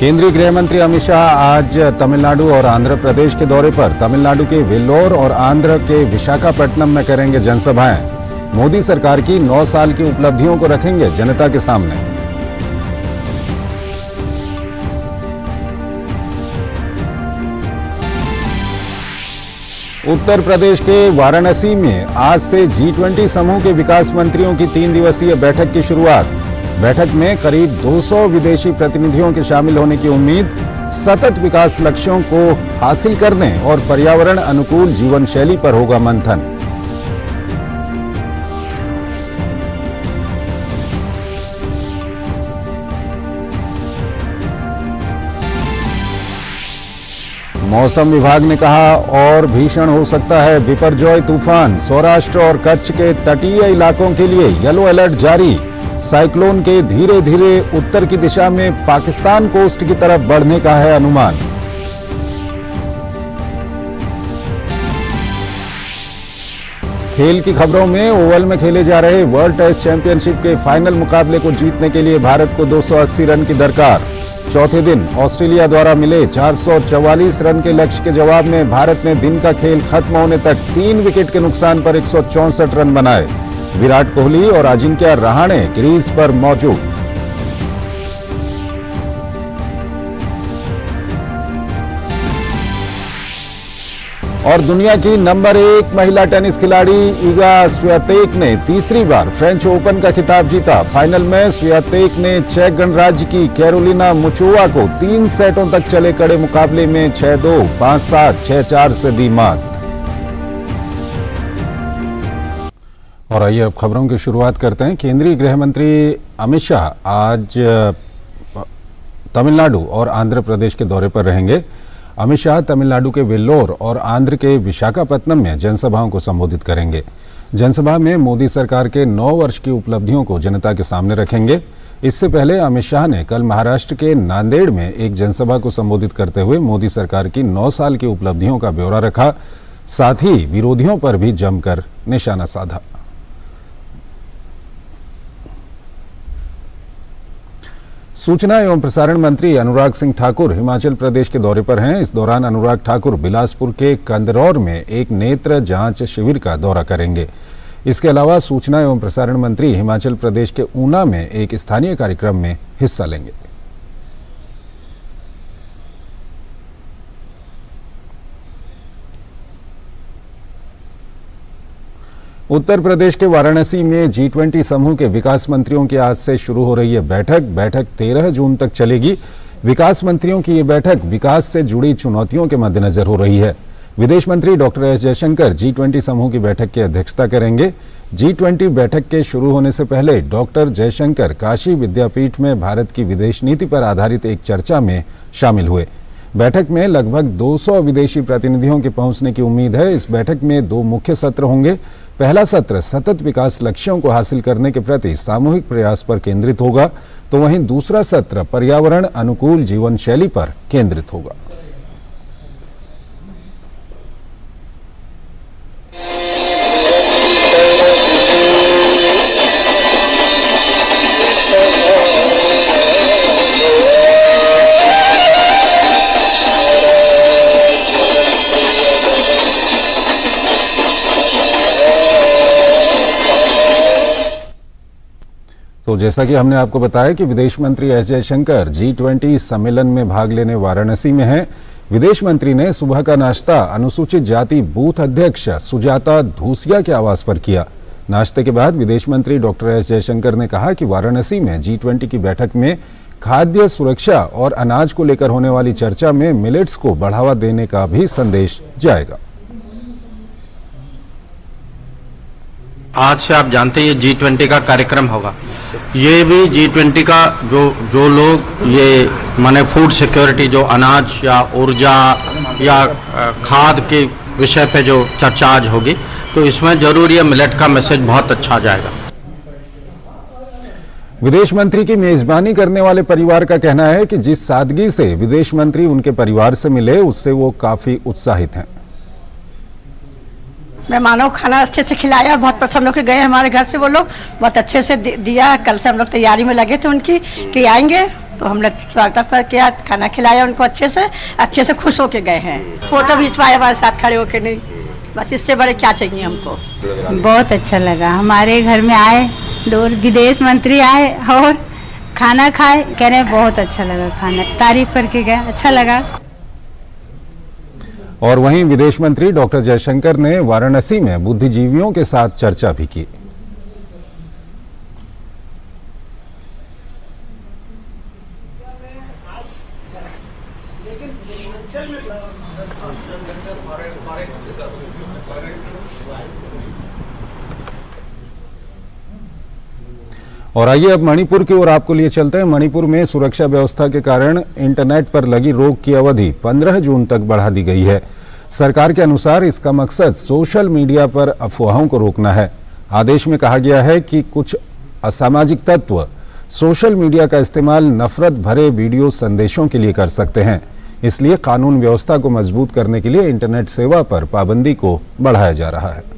केंद्रीय गृह मंत्री अमित शाह आज तमिलनाडु और आंध्र प्रदेश के दौरे पर। तमिलनाडु के वेल्लोर और आंध्र के विशाखापट्टनम में करेंगे जनसभाएं। मोदी सरकार की 9 साल की उपलब्धियों को रखेंगे जनता के सामने। उत्तर प्रदेश के वाराणसी में आज से G20 समूह के विकास मंत्रियों की 3 दिवसीय बैठक की शुरुआत। बैठक में करीब 200 विदेशी प्रतिनिधियों के शामिल होने की उम्मीद। सतत विकास लक्ष्यों को हासिल करने और पर्यावरण अनुकूल जीवन शैली पर होगा मंथन। मौसम विभाग ने कहा और भीषण हो सकता है बिपरजॉय तूफान। सौराष्ट्र और कच्छ के तटीय इलाकों के लिए येलो अलर्ट जारी। साइक्लोन के धीरे धीरे उत्तर की दिशा में पाकिस्तान कोस्ट की तरफ बढ़ने का है अनुमान। खेल की खबरों में ओवल में खेले जा रहे वर्ल्ड टेस्ट चैंपियनशिप के फाइनल मुकाबले को जीतने के लिए भारत को 280 रन की दरकार। चौथे दिन ऑस्ट्रेलिया द्वारा मिले 444 रन के लक्ष्य के जवाब में भारत ने दिन का खेल खत्म होने तक 3 विकेट के नुकसान पर 164 रन बनाए। विराट कोहली और अजिंक्य रहाणे क्रीज पर मौजूद। और दुनिया की नंबर 1 महिला टेनिस खिलाड़ी इगा स्वियातेक ने तीसरी बार फ्रेंच ओपन का खिताब जीता। फाइनल में स्वियातेक ने चेक गणराज्य की कैरोलिना मुचोवा को 3 सेटों तक चले कड़े मुकाबले में 6-2, 5-7, 6-4 से दी मात। और आइए अब खबरों की शुरुआत करते हैं। केंद्रीय गृह मंत्री अमित शाह आज तमिलनाडु और आंध्र प्रदेश के दौरे पर रहेंगे। अमित शाह तमिलनाडु के वेल्लोर और आंध्र के विशाखापट्टनम में जनसभाओं को संबोधित करेंगे। जनसभा में मोदी सरकार के 9 वर्ष की उपलब्धियों को जनता के सामने रखेंगे। इससे पहले अमित शाह ने कल महाराष्ट्र के नांदेड़ में एक जनसभा को संबोधित करते हुए मोदी सरकार की 9 साल की उपलब्धियों का ब्यौरा रखा। साथ ही विरोधियों पर भी जमकर निशाना साधा। सूचना एवं प्रसारण मंत्री अनुराग सिंह ठाकुर हिमाचल प्रदेश के दौरे पर हैं। इस दौरान अनुराग ठाकुर बिलासपुर के कंदरौर में एक नेत्र जांच शिविर का दौरा करेंगे। इसके अलावा सूचना एवं प्रसारण मंत्री हिमाचल प्रदेश के ऊना में एक स्थानीय कार्यक्रम में हिस्सा लेंगे। उत्तर प्रदेश के वाराणसी में G20 समूह के विकास मंत्रियों की आज से शुरू हो रही है बैठक 13 जून तक चलेगी। विकास मंत्रियों की ये बैठक विकास से जुड़ी चुनौतियों के मद्देनजर हो रही है। विदेश मंत्री डॉक्टर एस जयशंकर G20 समूह की बैठक की अध्यक्षता करेंगे। G20 बैठक के शुरू होने से पहले डॉक्टर जयशंकर काशी विद्यापीठ में भारत की विदेश नीति पर आधारित एक चर्चा में शामिल हुए। बैठक में लगभग 200 विदेशी प्रतिनिधियों के पहुंचने की उम्मीद है। इस बैठक में 2 मुख्य सत्र होंगे। पहला सत्र सतत विकास लक्ष्यों को हासिल करने के प्रति सामूहिक प्रयास पर केंद्रित होगा, तो वहीं दूसरा सत्र पर्यावरण अनुकूल जीवन शैली पर केंद्रित होगा। तो जैसा कि हमने आपको बताया कि विदेश मंत्री एस जयशंकर G20 सम्मेलन में भाग लेने वाराणसी में हैं। विदेश मंत्री ने सुबह का नाश्ता अनुसूचित जाति बूथ अध्यक्ष सुजाता धूसिया के आवास पर किया। नाश्ते के बाद विदेश मंत्री डॉक्टर एस जयशंकर ने कहा कि वाराणसी में G20 की बैठक में खाद्य सुरक्षा और अनाज को लेकर होने वाली चर्चा में मिलेट्स को बढ़ावा देने का भी संदेश जाएगा। आज से आप जानते हैं G20 का कार्यक्रम होगा। ये भी G20 का जो लोग ये माने फूड सिक्योरिटी, जो अनाज या ऊर्जा या खाद के विषय पे जो चर्चा आज होगी, तो इसमें जरूर ये मिलेट का मैसेज बहुत अच्छा जाएगा। विदेश मंत्री की मेजबानी करने वाले परिवार का कहना है कि जिस सादगी से विदेश मंत्री उनके परिवार से मिले, उससे वो काफी उत्साहित हैं। मेहमानों को खाना अच्छे से खिलाया, बहुत पसंद होकर गए हमारे घर से वो लोग, बहुत अच्छे से दिया। कल से हम लोग तैयारी में लगे थे उनकी कि आएंगे, तो हमने स्वागत करके आज खाना खिलाया उनको अच्छे से खुश होके गए हैं। फोटो भी खिंचवाए हमारे साथ खड़े होके, नहीं बस इससे बड़े क्या चाहिए हमको। बहुत अच्छा लगा, हमारे घर में आए 2 विदेश मंत्री आए और खाना खाए, कह रहे हैं बहुत अच्छा लगा खाना, तारीफ करके गए, अच्छा लगा। और वहीं विदेश मंत्री डॉक्टर जयशंकर ने वाराणसी में बुद्धिजीवियों के साथ चर्चा भी की। और आइए अब मणिपुर की ओर आपको लिए चलते हैं। मणिपुर में सुरक्षा व्यवस्था के कारण इंटरनेट पर लगी रोक की अवधि 15 जून तक बढ़ा दी गई है। सरकार के अनुसार इसका मकसद सोशल मीडिया पर अफवाहों को रोकना है। आदेश में कहा गया है कि कुछ असामाजिक तत्व सोशल मीडिया का इस्तेमाल नफरत भरे वीडियो संदेशों के लिए कर सकते हैं, इसलिए कानून व्यवस्था को मजबूत करने के लिए इंटरनेट सेवा पर पाबंदी को बढ़ाया जा रहा है।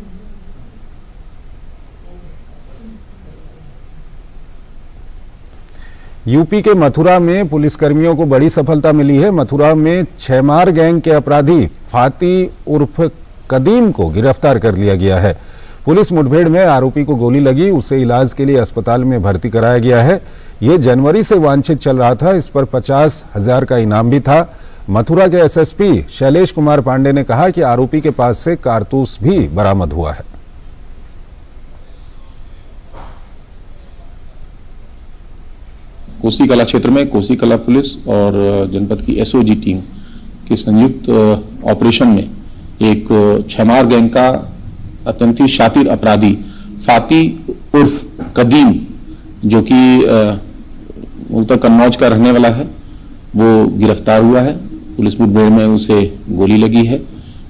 यूपी के मथुरा में पुलिसकर्मियों को बड़ी सफलता मिली है। मथुरा में छैमार गैंग के अपराधी फाती उर्फ कदीम को गिरफ्तार कर लिया गया है। पुलिस मुठभेड़ में आरोपी को गोली लगी, उसे इलाज के लिए अस्पताल में भर्ती कराया गया है। ये जनवरी से वांछित चल रहा था, इस पर 50,000 का इनाम भी था। मथुरा के एसएसपी शैलेश कुमार पांडे ने कहा कि आरोपी के पास से कारतूस भी बरामद हुआ है। कोसी कला क्षेत्र में कोसी कला पुलिस और जनपद की एसओजी टीम के संयुक्त ऑपरेशन में एक छैमार गैंग का अत्यंत ही शातिर अपराधी फाती उर्फ कदीम, जो कि मूलतः कन्नौज का रहने वाला है, वो गिरफ्तार हुआ है। पुलिस मुठभेड़ में उसे गोली लगी है।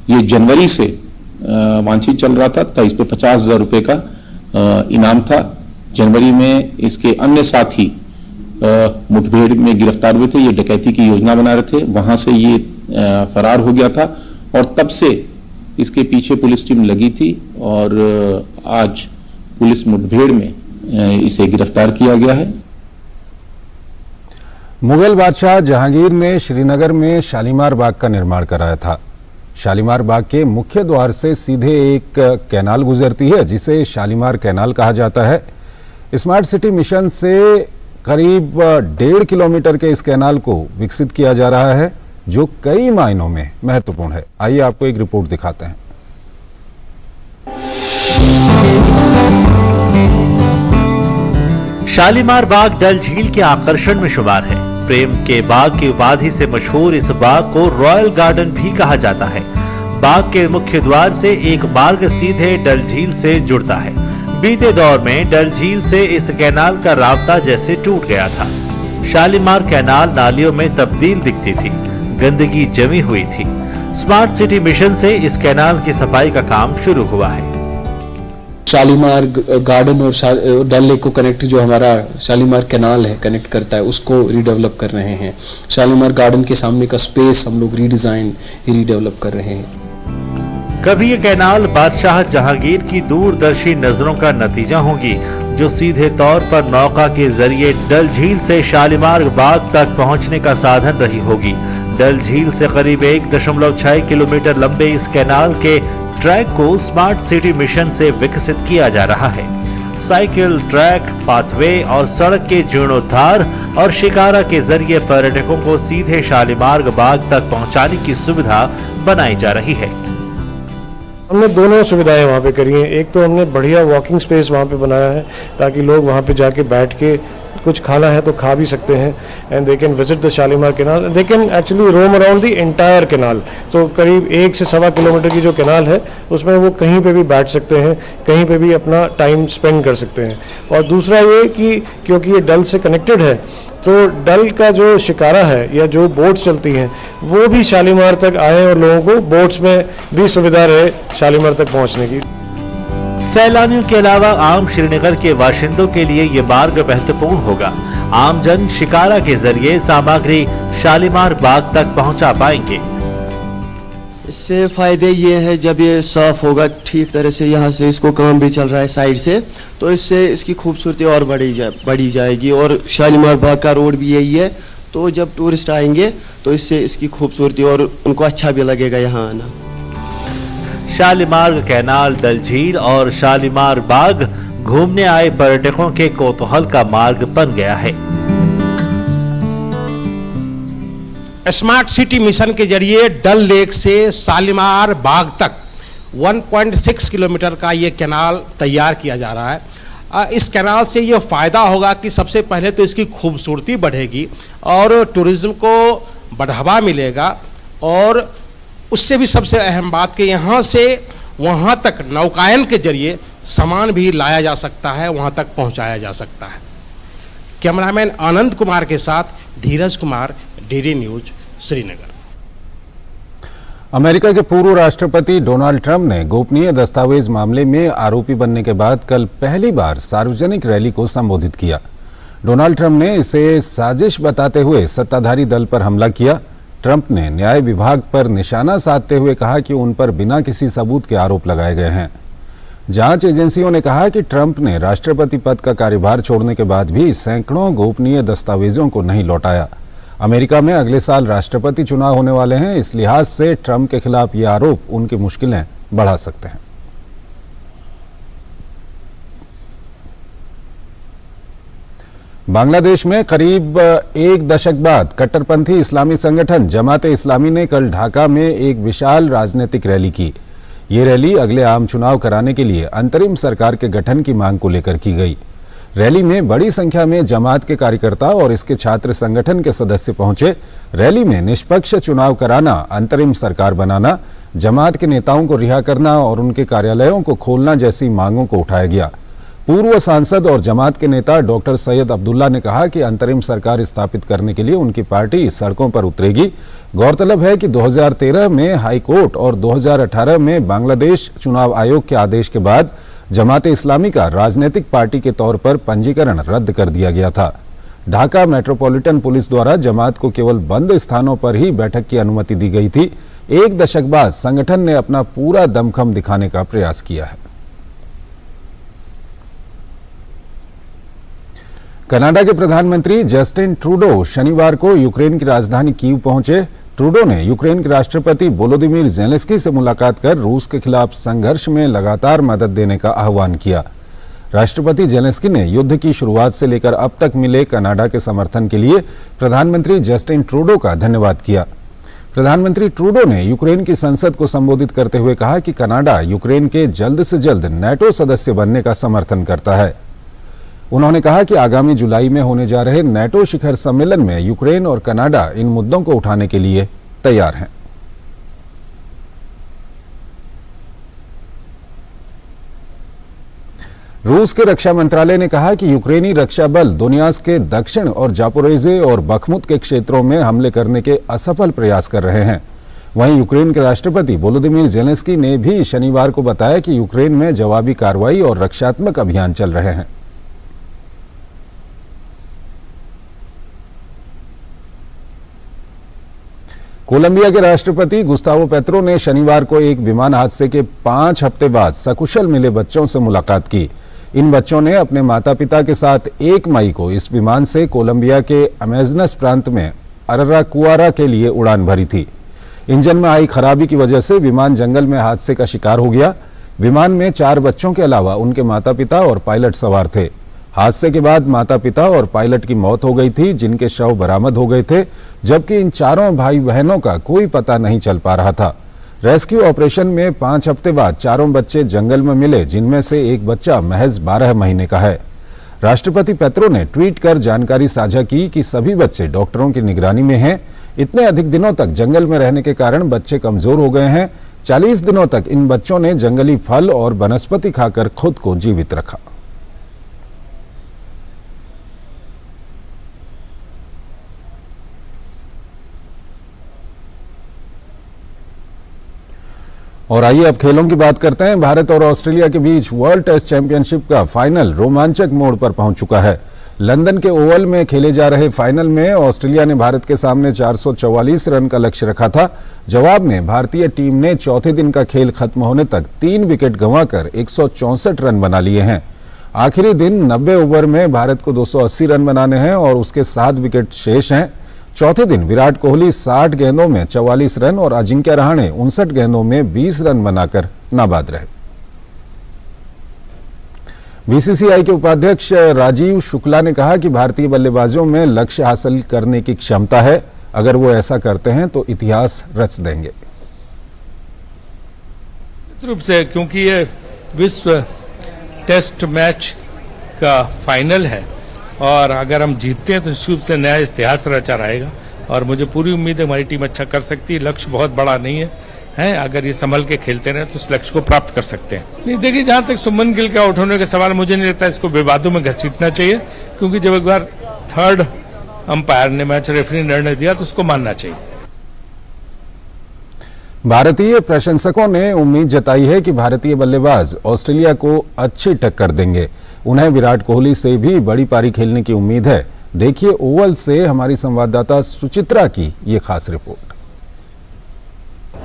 ये जनवरी से वांछित चल रहा था, इस पे 50,000 रुपए का इनाम था। जनवरी में इसके अन्य साथी मुठभेड़ में गिरफ्तार हुए थे। ये डकैती की योजना बना रहे थे, वहां से ये फरार हो गया था और तब से इसके पीछे पुलिस टीम लगी थी और आज पुलिस मुठभेड़ में इसे गिरफ्तार किया गया है। मुगल बादशाह जहांगीर ने श्रीनगर में शालीमार बाग का निर्माण कराया था। शालीमार बाग के मुख्य द्वार से सीधे एक कैनाल गुजरती है, जिसे शालीमार कैनाल कहा जाता है। स्मार्ट सिटी मिशन से करीब 1.5 किलोमीटर के इस कैनाल को विकसित किया जा रहा है, जो कई मायनों में महत्वपूर्ण है। आइए आपको एक रिपोर्ट दिखाते हैं। शालीमार बाग डल झील के आकर्षण में शुमार है। प्रेम के बाग की उपाधि से मशहूर इस बाग को रॉयल गार्डन भी कहा जाता है। बाग के मुख्य द्वार से एक मार्ग सीधे डल झील से जुड़ता है। बीते दौर में डल झील से इस कैनाल का रास्ता जैसे टूट गया था। शालीमार कैनाल नालियों में तब्दील दिखती थी, गंदगी जमी हुई थी। स्मार्ट सिटी मिशन से इस कैनाल की सफाई का काम शुरू हुआ है। शालीमार गार्डन और डल लेक को कनेक्ट, जो हमारा शालीमार कैनाल है कनेक्ट करता है, उसको रीडेवलप कर रहे हैं। शालीमार गार्डन के सामने का स्पेस हम लोग रीडिजाइन रीडेवलप कर रहे हैं। कभी ये कैनाल बादशाह जहांगीर की दूरदर्शी नजरों का नतीजा होगी, जो सीधे तौर पर नौका के जरिए डल झील से शालीमार बाग तक पहुंचने का साधन रही होगी। डल झील से करीब 1.6 किलोमीटर लंबे इस कैनाल के ट्रैक को स्मार्ट सिटी मिशन से विकसित किया जा रहा है। साइकिल ट्रैक, पाथवे और सड़क के जीर्णोद्धार और शिकारा के जरिए पर्यटकों को सीधे शालीमार बाग तक पहुंचाने की सुविधा बनाई जा रही है। हमने दोनों सुविधाएं वहाँ पे करी हैं। एक तो हमने बढ़िया वॉकिंग स्पेस वहाँ पे बनाया है, ताकि लोग वहाँ पे जाके बैठ के कुछ खाना है तो खा भी सकते हैं, and they can visit the Shalimar canal, they can actually roam around the entire canal. तो करीब 1 से 1.25 किलोमीटर की जो कैनाल है, उसमें वो कहीं पे भी बैठ सकते हैं, कहीं पे भी अपना टाइम स्पेंड कर सकते हैं। और दूसरा ये कि क्योंकि ये डल से कनेक्टेड है, तो डल का जो शिकारा है या जो बोट्स चलती हैं, वो भी शालीमार तक आए और लोगों को बोट्स में भी सुविधा रहे शालीमार तक पहुंचने की। सैलानियों के अलावा आम श्रीनगर के बाशिंदों के लिए ये मार्ग महत्वपूर्ण होगा। आमजन शिकारा के जरिए सामग्री शालीमार बाग तक पहुंचा पाएंगे। इससे फायदे ये है, जब ये साफ होगा ठीक तरह से, यहाँ से इसको काम भी चल रहा है साइड से, तो इससे इसकी खूबसूरती और बढ़ी जाएगी। और शालीमार बाग का रोड भी यही है, तो जब टूरिस्ट आएंगे तो इससे इसकी खूबसूरती और उनको अच्छा भी लगेगा यहाँ आना। शालीमार कैनाल, डल झील और शालीमार बाग घूमने आए पर्यटकों के कौतूहल का मार्ग बन गया है। स्मार्ट सिटी मिशन के जरिए डल लेक से शालीमार बाग तक 1.6 किलोमीटर का ये कैनाल तैयार किया जा रहा है। इस कैनाल से ये फ़ायदा होगा कि सबसे पहले तो इसकी खूबसूरती बढ़ेगी और टूरिज़्म को बढ़ावा मिलेगा, और उससे भी सबसे अहम बात कि यहाँ से वहाँ तक नौकायन के जरिए सामान भी लाया जा सकता है, वहाँ तक पहुँचाया जा सकता है। कैमरामैन आनंद कुमार के साथ Dheeraj Kumar, DD news, Srinagar. America के पूर्व राष्ट्रपति डोनाल्ड ट्रंप ने गोपनीय दस्तावेज मामले में आरोपी बनने के बाद कल पहली बार सार्वजनिक रैली को संबोधित किया। डोनाल्ड ट्रंप ने इसे साजिश बताते हुए सत्ताधारी दल पर हमला किया। ट्रंप ने न्याय विभाग पर निशाना साधते हुए कहा कि उन पर बिना किसी सबूत के आरोप लगाए गए हैं। जांच एजेंसियों ने कहा कि ट्रंप ने राष्ट्रपति पद का कार्यभार छोड़ने के बाद भी सैकड़ों गोपनीय दस्तावेजों को नहीं लौटाया। अमेरिका में अगले साल राष्ट्रपति चुनाव होने वाले हैं, इस लिहाज से ट्रंप के खिलाफ ये आरोप उनकी मुश्किलें बढ़ा सकते हैं। बांग्लादेश में करीब एक दशक बाद कट्टरपंथी इस्लामी संगठन जमात इस्लामी ने कल ढाका में एक विशाल राजनीतिक रैली की। ये रैली अगले आम चुनाव कराने के लिए अंतरिम सरकार के गठन की मांग को लेकर की गई। रैली में बड़ी संख्या में जमात के कार्यकर्ता और इसके छात्र संगठन के सदस्य पहुंचे। रैली में निष्पक्ष चुनाव कराना, अंतरिम सरकार बनाना, जमात के नेताओं को रिहा करना और उनके कार्यालयों को खोलना जैसी मांगों को उठाया गया। पूर्व सांसद और जमात के नेता डॉक्टर सैयद अब्दुल्ला ने कहा कि अंतरिम सरकार स्थापित करने के लिए उनकी पार्टी सड़कों पर उतरेगी। गौरतलब है कि 2013 में हाईकोर्ट और 2018 में बांग्लादेश चुनाव आयोग के आदेश के बाद जमात इस्लामी का राजनीतिक पार्टी के तौर पर पंजीकरण रद्द कर दिया गया था। ढाका मेट्रोपॉलिटन पुलिस द्वारा जमात को केवल बंद स्थानों पर ही बैठक की अनुमति दी गई थी। एक दशक बाद संगठन ने अपना पूरा दमखम दिखाने का प्रयास किया है। कनाडा के प्रधानमंत्री जस्टिन ट्रूडो शनिवार को यूक्रेन की राजधानी कीव पहुंचे। ट्रूडो ने यूक्रेन के राष्ट्रपति वोलोदिमीर ज़ेलेंस्की से मुलाकात कर रूस के खिलाफ संघर्ष में लगातार मदद देने का आह्वान किया। राष्ट्रपति ज़ेलेंस्की ने युद्ध की शुरुआत से लेकर अब तक मिले कनाडा के समर्थन के लिए प्रधानमंत्री जस्टिन ट्रूडो का धन्यवाद किया। प्रधानमंत्री ट्रूडो ने यूक्रेन की संसद को संबोधित करते हुए कहा कि कनाडा यूक्रेन के जल्द से जल्द नाटो सदस्य बनने का समर्थन करता है। उन्होंने कहा कि आगामी जुलाई में होने जा रहे नाटो शिखर सम्मेलन में यूक्रेन और कनाडा इन मुद्दों को उठाने के लिए तैयार हैं। रूस के रक्षा मंत्रालय ने कहा कि यूक्रेनी रक्षा बल दोनियास के दक्षिण और जापोरेजे और बखमुत के क्षेत्रों में हमले करने के असफल प्रयास कर रहे हैं। वहीं यूक्रेन के राष्ट्रपति वोलोदिमीर ज़ेलेंस्की ने भी शनिवार को बताया कि यूक्रेन में जवाबी कार्रवाई और रक्षात्मक अभियान चल रहे हैं। कोलंबिया के राष्ट्रपति गुस्तावो पेत्रो ने शनिवार को एक विमान हादसे के 5 हफ्ते बाद सकुशल मिले बच्चों से मुलाकात की। इन बच्चों ने अपने माता पिता के साथ 1 मई को इस विमान से कोलंबिया के अमेजनस प्रांत में अराराकुआरा के लिए उड़ान भरी थी। इंजन में आई खराबी की वजह से विमान जंगल में हादसे का शिकार हो गया। विमान में 4 बच्चों के अलावा उनके माता पिता और पायलट सवार थे। हादसे के बाद माता पिता और पायलट की मौत हो गई थी, जिनके शव बरामद हो गए थे, जबकि इन चारों भाई बहनों का कोई पता नहीं चल पा रहा था। रेस्क्यू ऑपरेशन में 5 हफ्ते बाद चारों बच्चे जंगल में मिले, जिनमें से एक बच्चा महज 12 महीने का है। राष्ट्रपति पेत्रो ने ट्वीट कर जानकारी साझा की कि सभी बच्चे डॉक्टरों की निगरानी में हैं। इतने अधिक दिनों तक जंगल में रहने के कारण बच्चे कमजोर हो गए हैं। 40 दिनों तक इन बच्चों ने जंगली फल और वनस्पति खाकर खुद को जीवित रखा। और आइए अब खेलों की बात करते हैं। भारत और ऑस्ट्रेलिया के बीच वर्ल्ड टेस्ट चैंपियनशिप का फाइनल रोमांचक मोड़ पर पहुंच चुका है। लंदन के ओवल में खेले जा रहे फाइनल में ऑस्ट्रेलिया ने भारत के सामने 444 रन का लक्ष्य रखा था। जवाब में भारतीय टीम ने चौथे दिन का खेल खत्म होने तक 3 विकेट गंवाकर 164 रन बना लिए हैं। आखिरी दिन 90 ओवर में भारत को 280 रन बनाने हैं और उसके 7 विकेट शेष हैं। चौथे दिन विराट कोहली 60 गेंदों में 44 रन और अजिंक्य रहाणे 59 गेंदों में 20 रन बनाकर नाबाद रहे। बीसीसीआई के उपाध्यक्ष राजीव शुक्ला ने कहा कि भारतीय बल्लेबाजों में लक्ष्य हासिल करने की क्षमता है, अगर वो ऐसा करते हैं तो इतिहास रच देंगे। रूप से क्योंकि ये विश्व टेस्ट मैच का फाइनल है और अगर हम जीतते हैं तो निश्चित रूप से नया इतिहास रचा रहेगा और मुझे पूरी उम्मीद है हमारी टीम अच्छा कर सकती है। लक्ष्य बहुत बड़ा नहीं है, अगर ये संभल के खेलते रहे तो उस लक्ष्य को प्राप्त कर सकते हैं। नहीं देखिए, जहां तक सुमन गिल के आउट होने का सवाल, मुझे नहीं लगता इसको विवादों में घसीटना चाहिए, क्योंकि जब एक बार थर्ड अंपायर ने मैच रेफरी ने निर्णय दिया तो उसको मानना चाहिए। भारतीय प्रशंसकों ने उम्मीद जताई है कि भारतीय बल्लेबाज ऑस्ट्रेलिया को अच्छी टक्कर देंगे। उन्हें विराट कोहली से भी बड़ी पारी खेलने की उम्मीद है। देखिए ओवल से हमारी संवाददाता सुचित्रा की ये खास रिपोर्ट।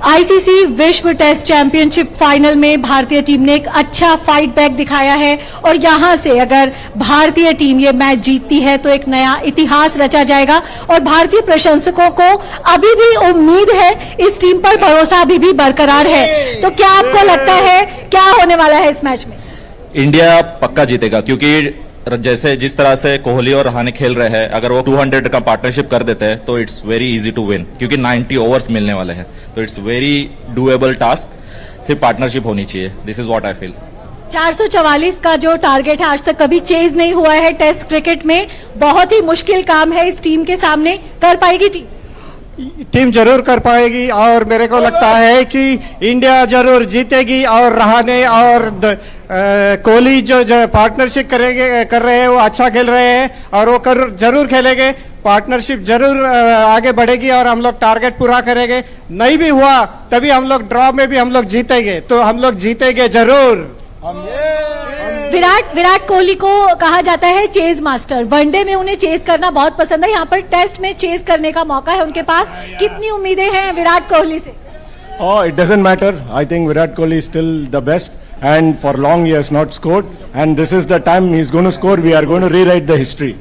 आईसीसी विश्व टेस्ट चैंपियनशिप फाइनल में भारतीय टीम ने एक अच्छा फाइट बैक दिखाया है और यहां से अगर भारतीय टीम ये मैच जीतती है तो एक नया इतिहास रचा जाएगा और भारतीय प्रशंसकों को अभी भी उम्मीद है, इस टीम पर भरोसा अभी भी बरकरार है। तो क्या आपको लगता है क्या होने वाला है इस मैच में? इंडिया पक्का जीतेगा, क्योंकि जैसे जिस तरह से कोहली और रहाणे खेल रहे हैं, अगर वो 200 का पार्टनरशिप कर देते हैं तो it's very easy to win, क्योंकि 90 ओवर्स मिलने वाले हैं, तो इट्स वेरी डूएबल टास्क। सिर्फ पार्टनरशिप होनी चाहिए। This is what I feel. 444 का जो टारगेट है आज तक कभी चेज नहीं हुआ है टेस्ट क्रिकेट में, बहुत ही मुश्किल काम है इस टीम के सामने। कर पाएगी टीम जरूर कर पाएगी और मेरे को लगता है कि इंडिया जरूर जीतेगी और रहाणे और कोहली जो पार्टनरशिप कर रहे हैं वो अच्छा खेल रहे हैं और वो जरूर खेलेंगे। पार्टनरशिप जरूर आगे बढ़ेगी और हम लोग टारगेट पूरा करेंगे। नहीं भी हुआ तभी हम लोग ड्रॉ में भी हम लोग जीतेंगे, तो हम लोग जीतेंगे जरूर। विराट कोहली को कहा जाता है चेज मास्टर। वनडे में उन्हें चेज करना बहुत पसंद है, यहाँ पर टेस्ट में चेज करने का मौका है उनके पास। कितनी उम्मीदें हैं विराट कोहली से? It doesn't matter. I think Virat Kohli is still the best, and for long he has not scored, and this is the time he's going to score. We are going to rewrite the history.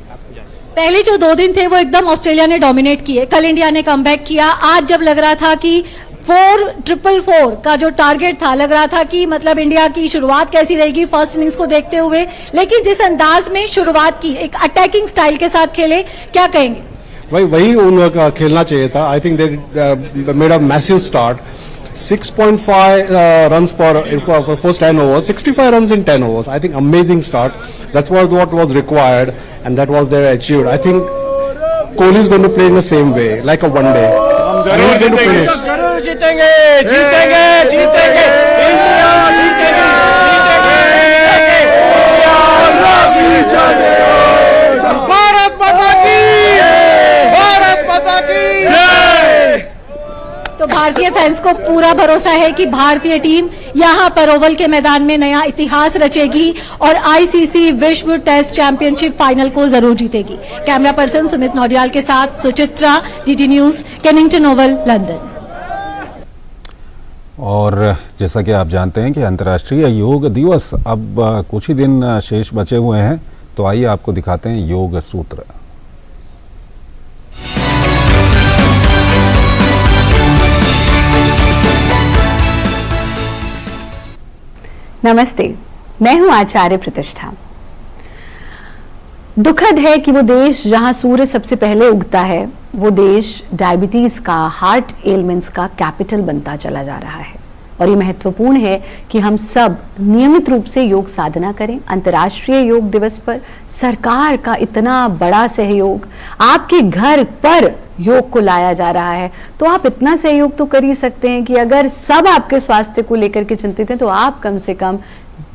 पहले जो 2 दिन थे वो एकदम Australia ने dominate किए, कल India ने कमबैक किया। आज जब लग रहा था कि 4-4-4 का जो टारगेट था, लग रहा था कि मतलब इंडिया की शुरुआत कैसी रहेगी फर्स्ट इनिंग्स को देखते हुए, लेकिन जिस अंदाज में शुरुआत की, एक अटैकिंग स्टाइल के साथ खेले, क्या कहेंगे? वही उनका खेलना चाहिए था। I think they made a massive start. 6.5 runs for first 10 overs, 65 runs in 10 overs. I think amazing start. That was what was required, and that was their achieved. I think Kohli is going to play in the same way, like a one day. And he's going to finish. जरूर जीतेंगे, जीतेंगे, जीतेंगे, India जीतेगा, जीतेगा। भारत माता की, भारत माता की जय। तो भारतीय फैंस को पूरा भरोसा है कि भारतीय टीम यहां पर ओवल के मैदान में नया इतिहास रचेगी और आईसीसी विश्व टेस्ट चैंपियनशिप फाइनल को जरूर जीतेगी। कैमरा पर्सन सुमित नौडियाल के साथ Suchitra, DD news, Kennington Oval, London. और जैसा कि आप जानते हैं कि अंतर्राष्ट्रीय योग दिवस अब कुछ ही दिन शेष बचे हुए हैं, तो आइए आपको दिखाते हैं योग सूत्र। नमस्ते, मैं हूं आचार्य प्रतिष्ठा। दुखद है कि वो देश जहां सूर्य सबसे पहले उगता है, वो देश डायबिटीज का, हार्ट एलिमेंट्स का कैपिटल बनता चला जा रहा है। और ये महत्वपूर्ण है कि हम सब नियमित रूप से योग साधना करें। अंतर्राष्ट्रीय योग दिवस पर सरकार का इतना बड़ा सहयोग, आपके घर पर योग को लाया जा रहा है, तो आप इतना सहयोग तो कर ही सकते हैं कि अगर सब आपके स्वास्थ्य को लेकर के चिंतित हैं तो आप कम से कम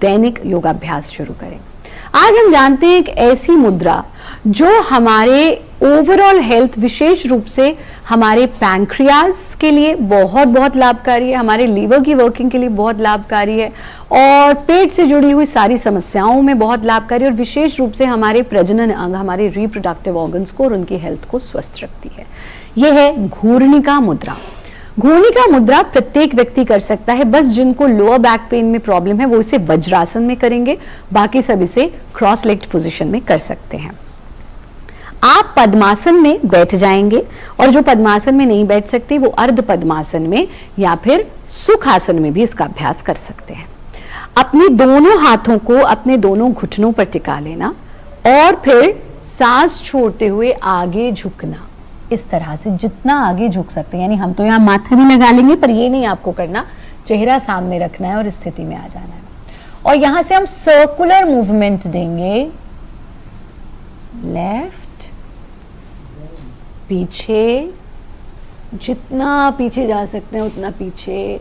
दैनिक योगाभ्यास शुरू करें। आज हम जानते हैं एक ऐसी मुद्रा जो हमारे ओवरऑल हेल्थ, विशेष रूप से हमारे पैंक्रियास के लिए बहुत बहुत लाभकारी है, हमारे लीवर की वर्किंग के लिए बहुत लाभकारी है और पेट से जुड़ी हुई सारी समस्याओं में बहुत लाभकारी है और विशेष रूप से हमारे प्रजनन अंग, हमारे रिप्रोडक्टिव ऑर्गन्स को और उनकी हेल्थ को स्वस्थ रखती है। यह है घूर्णिका मुद्रा। घूर्णिका मुद्रा प्रत्येक व्यक्ति कर सकता है, बस जिनको लोअर बैक पेन में प्रॉब्लम है वो इसे वज्रासन में करेंगे, बाकी सब इसे क्रॉस लेग्ड पोजीशन में कर सकते हैं। आप पद्मासन में बैठ जाएंगे और जो पद्मासन में नहीं बैठ सकते वो अर्ध पद्मासन में या फिर सुखासन में भी इसका अभ्यास कर सकते हैं। अपने दोनों हाथों को अपने दोनों घुटनों पर टिका लेना और फिर सांस छोड़ते हुए आगे झुकना। इस तरह से जितना आगे झुक सकते हैं, यानी हम तो यहाँ माथा भी लगा लेंगे पर ये नहीं आपको करना, चेहरा सामने रखना है और इस स्थिति में आ जाना है। और यहां से हम सर्कुलर मूवमेंट देंगे, लेफ्ट, पीछे, जितना पीछे जा सकते हैं उतना पीछे,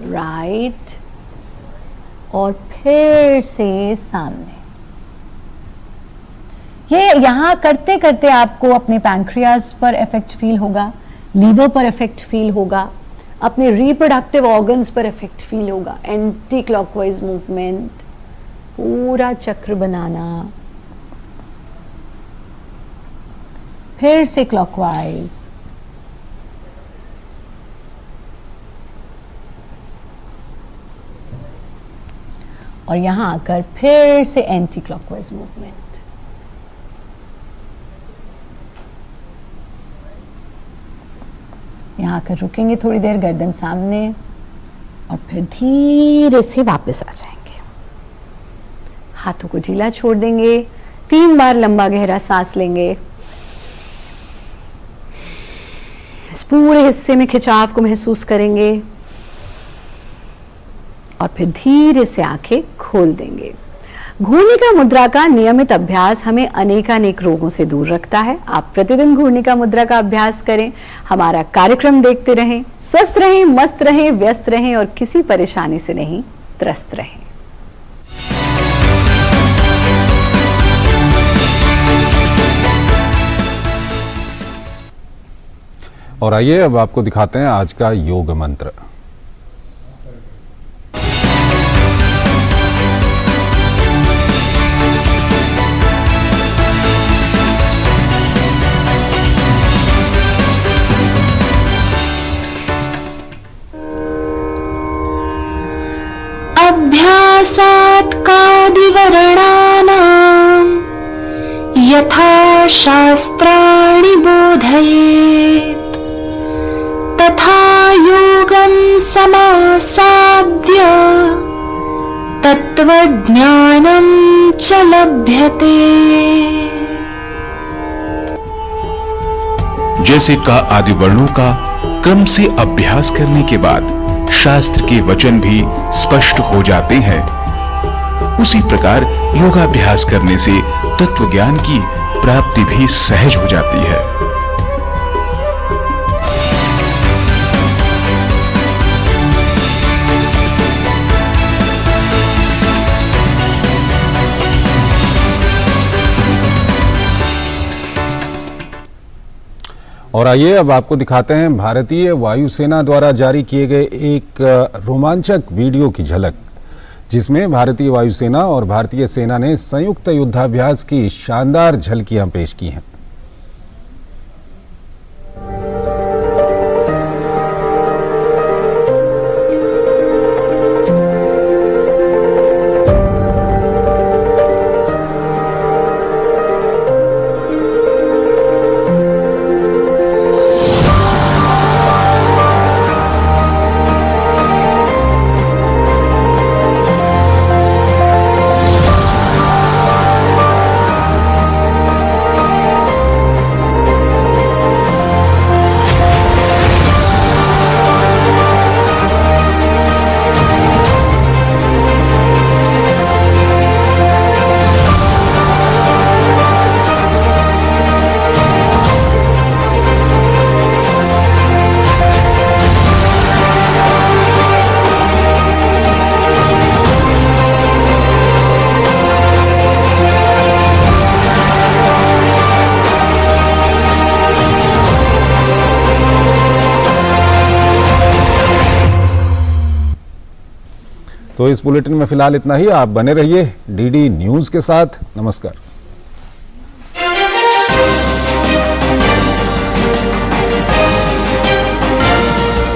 राइट, और फिर से सामने। ये यहाँ करते करते आपको अपने पैंक्रियाज पर इफेक्ट फील होगा, लीवर पर इफेक्ट फील होगा, अपने रिप्रोडक्टिव ऑर्गन्स पर इफेक्ट फील होगा। एंटी क्लॉकवाइज मूवमेंट, पूरा चक्र बनाना, फिर से क्लॉकवाइज, और यहां आकर फिर से एंटी क्लॉकवाइज मूवमेंट। यहाँ आकर रुकेंगे थोड़ी देर, गर्दन सामने, और फिर धीरे से वापस आ जाएंगे। हाथों को ढीला छोड़ देंगे, 3 बार लंबा गहरा सांस लेंगे। इस पूरे हिस्से में खिंचाव को महसूस करेंगे और फिर धीरे से आंखें खोल देंगे। घूर्णिका मुद्रा का नियमित अभ्यास हमें अनेकानेक रोगों से दूर रखता है। आप प्रतिदिन घूर्णिका मुद्रा का अभ्यास करें, हमारा कार्यक्रम देखते रहें, स्वस्थ रहें, मस्त रहें, व्यस्त रहें और किसी परेशानी से नहीं त्रस्त रहें। और आइए अब आपको दिखाते हैं आज का योग मंत्र। अभ्यासात् कादिवर्णानां यथा शास्त्राणि बोधयेत् तथा योगं समासाद्य तत्त्वज्ञानं च लभ्यते। जैसे का आदि वर्णों का क्रम से अभ्यास करने के बाद शास्त्र के वचन भी स्पष्ट हो जाते हैं, उसी प्रकार योगाभ्यास करने से तत्व ज्ञान की प्राप्ति भी सहज हो जाती है। और आइए अब आपको दिखाते हैं भारतीय वायुसेना द्वारा जारी किए गए एक रोमांचक वीडियो की झलक, जिसमें भारतीय वायुसेना और भारतीय सेना ने संयुक्त युद्धाभ्यास की शानदार झलकियां पेश की हैं। तो इस बुलेटिन में फिलहाल इतना ही। आप बने रहिए डीडी न्यूज के साथ। नमस्कार।